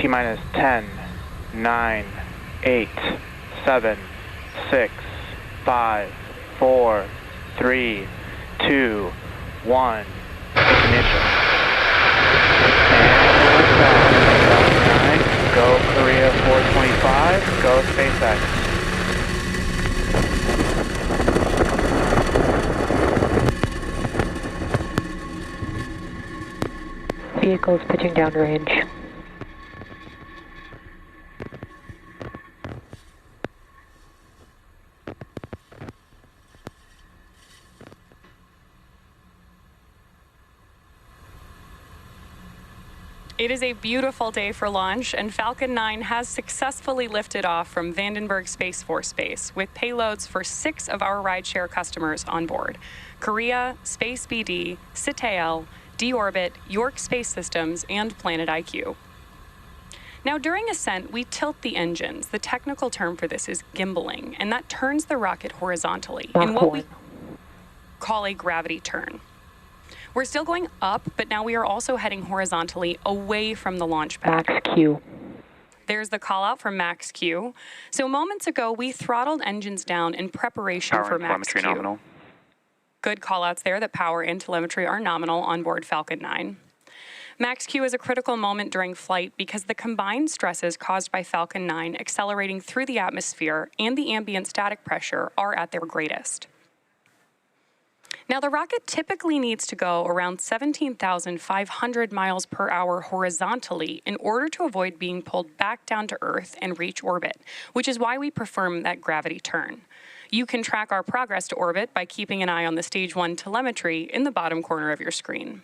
T-minus 10, 9, 8, 7, 6, 5, 4, 3, 2, 1. Ignition. And liftoff. 9, go Korea 425, go SpaceX. Vehicles pitching downrange. It is a beautiful day for launch, and Falcon 9 has successfully lifted off from Vandenberg Space Force Base with payloads for 6 of our rideshare customers on board: Korea, Space BD, Citadel, D-Orbit, York Space Systems, and Planet IQ. Now, during ascent, we tilt the engines. The technical term for this is gimbaling, and that turns the rocket horizontally in what we call a gravity turn. We're still going up, but now we are also heading horizontally away from the launch pad. Max Q. There's the call out from Max Q. So moments ago, we throttled engines down in preparation for Max Q. Nominal. Good call outs there that power and telemetry are nominal on board Falcon 9. Max Q is a critical moment during flight because the combined stresses caused by Falcon 9 accelerating through the atmosphere and the ambient static pressure are at their greatest. Now, the rocket typically needs to go around 17,500 miles per hour horizontally in order to avoid being pulled back down to Earth and reach orbit, which is why we perform that gravity turn. You can track our progress to orbit by keeping an eye on the Stage 1 telemetry in the bottom corner of your screen.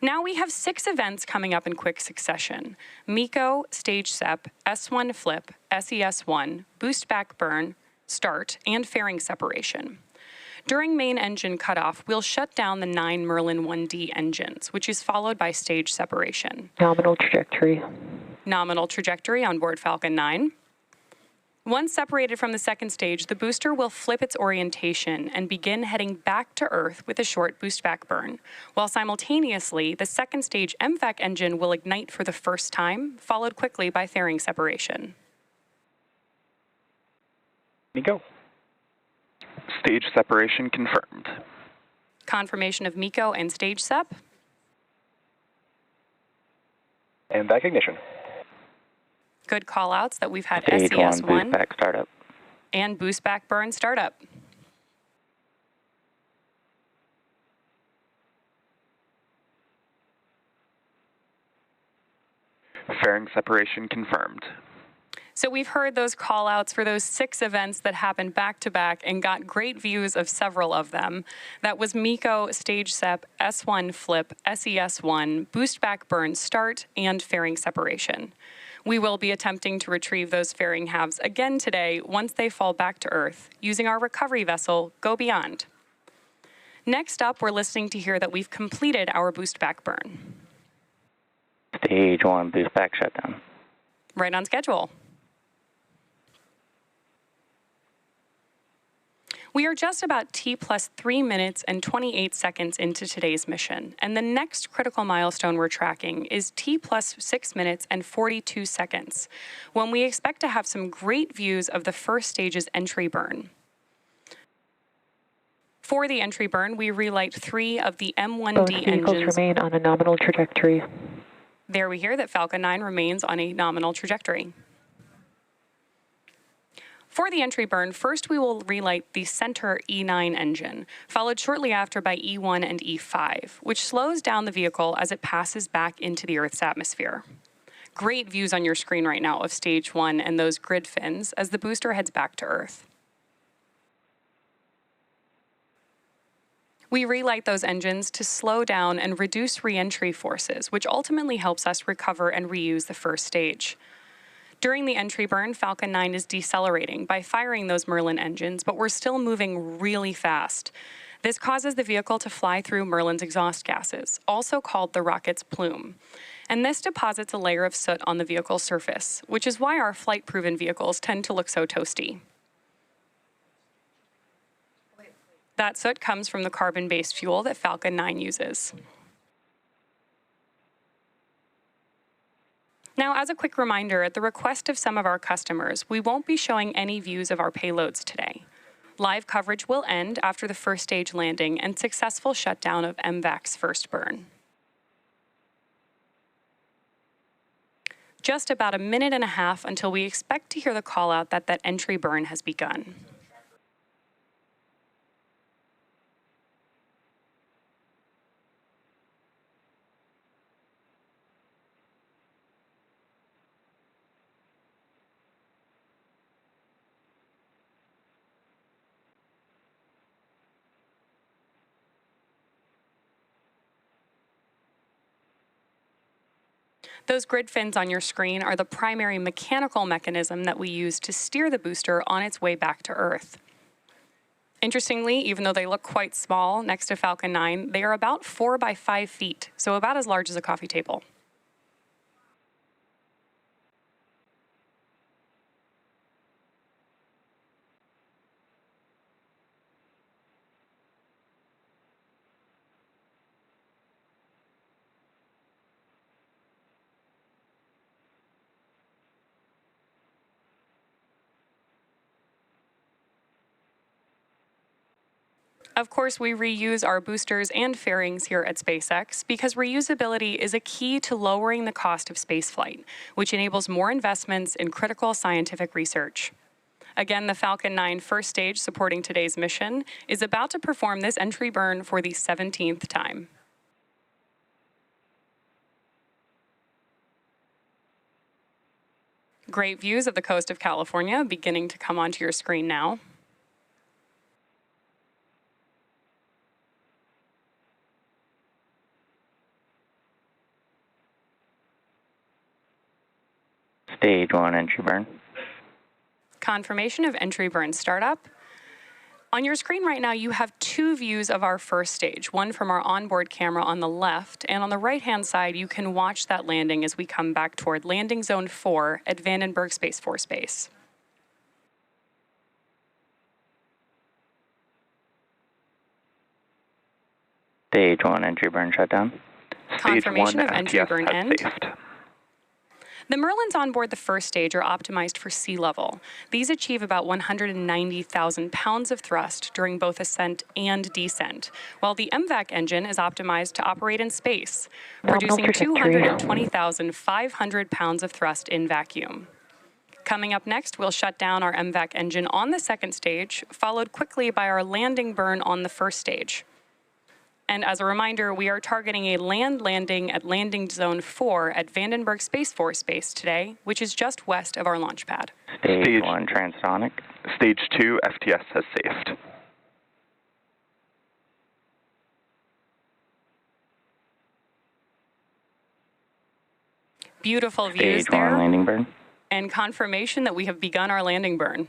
Now we have 6 events coming up in quick succession: MECO, Stage SEP, S1 Flip, SES1, Boost Back Burn, Start, and fairing separation. During main engine cutoff, we'll shut down the 9 Merlin 1D engines, which is followed by stage separation. Nominal trajectory. Nominal trajectory on board Falcon 9. Once separated from the second stage, the booster will flip its orientation and begin heading back to Earth with a short boost back burn, while simultaneously, the second stage MVAC engine will ignite for the first time, followed quickly by fairing separation. MECO. Stage separation confirmed. Confirmation of MECO and stage SEP. And back ignition. Good call-outs that we've had Stage SES1 boost back startup. and boost back burn startup. Fairing separation confirmed. So we've heard those call-outs for those 6 events that happened back-to-back and got great views of several of them. That was MECO, Stage SEP, S1 Flip, SES1, Boost Back Burn Start, and fairing separation. We will be attempting to retrieve those fairing halves again today once they fall back to Earth, using our recovery vessel, Go Beyond. Next up, we're listening to hear that we've completed our boost back burn. Stage 1 boost back shutdown. Right on schedule. We are just about T plus 3 minutes and 28 seconds into today's mission, and the next critical milestone we're tracking is T plus 6 minutes and 42 seconds, when we expect to have some great views of the first stage's entry burn. For the entry burn, we relight 3 of the M1D Both vehicles engines. remain on a nominal trajectory. There we hear that Falcon 9 remains on a nominal trajectory. For the entry burn, first we will relight the center E9 engine, followed shortly after by E1 and E5, which slows down the vehicle as it passes back into the Earth's atmosphere. Great views on your screen right now of Stage 1 and those grid fins as the booster heads back to Earth. We relight those engines to slow down and reduce re-entry forces, which ultimately helps us recover and reuse the first stage. During the entry burn, Falcon 9 is decelerating by firing those Merlin engines, but we're still moving really fast. This causes the vehicle to fly through Merlin's exhaust gases, also called the rocket's plume. And this deposits a layer of soot on the vehicle's surface, which is why our flight-proven vehicles tend to look so toasty. That soot comes from the carbon-based fuel that Falcon 9 uses. Now, as a quick reminder, at the request of some of our customers, we won't be showing any views of our payloads today. Live coverage will end after the first stage landing and successful shutdown of MVAC's first burn. Just about a minute and a half until we expect to hear the call out that entry burn has begun. Those grid fins on your screen are the primary mechanical mechanism that we use to steer the booster on its way back to Earth. Interestingly, even though they look quite small next to Falcon 9, they are about 4 by 5 feet, so about as large as a coffee table. Of course, we reuse our boosters and fairings here at SpaceX because reusability is a key to lowering the cost of spaceflight, which enables more investments in critical scientific research. Again, the Falcon 9 first stage supporting today's mission is about to perform this entry burn for the 17th time. Great views of the coast of California beginning to come onto your screen now. Stage 1 entry burn. Confirmation of entry burn startup. On your screen right now, you have 2 views of our first stage, one from our onboard camera on the left, and on the right-hand side, you can watch that landing as we come back toward landing zone 4 at Vandenberg Space Force Base. Stage 1 entry burn shutdown. Confirmation of entry burn end. Saved. The Merlins on board the first stage are optimized for sea level. These achieve about 190,000 pounds of thrust during both ascent and descent, while the MVAC engine is optimized to operate in space, producing 220,500 pounds of thrust in vacuum. Coming up next, we'll shut down our MVAC engine on the second stage, followed quickly by our landing burn on the first stage. And as a reminder, we are targeting a land landing at landing zone 4 at Vandenberg Space Force Base today, which is just west of our launch pad. Stage 1 transonic. Stage 2 FTS has saved. Beautiful views Stage 1 there, landing burn. and confirmation that we have begun our landing burn.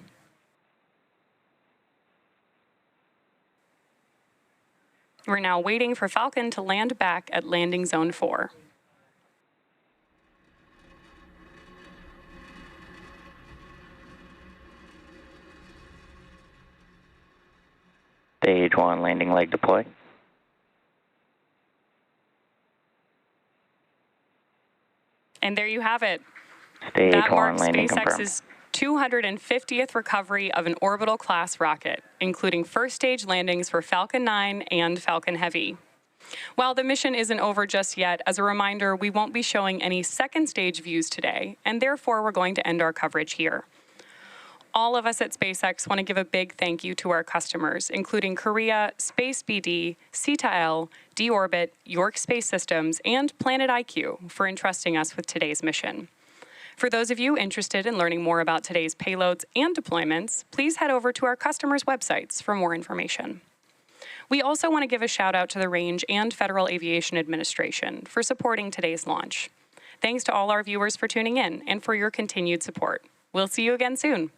We're now waiting for Falcon to land back at landing zone 4. Stage 1 landing leg deploy. And there you have it. Stage That 1 marks landing confirmed. SpaceX's 250th recovery of an orbital-class rocket, including first-stage landings for Falcon 9 and Falcon Heavy. While the mission isn't over just yet, as a reminder, we won't be showing any second-stage views today, and therefore we're going to end our coverage here. All of us at SpaceX want to give a big thank you to our customers, including Korea, Space BD, CETA-L, D-Orbit, York Space Systems, and Planet IQ for entrusting us with today's mission. For those of you interested in learning more about today's payloads and deployments, please head over to our customers' websites for more information. We also want to give a shout out to the Range and Federal Aviation Administration for supporting today's launch. Thanks to all our viewers for tuning in and for your continued support. We'll see you again soon.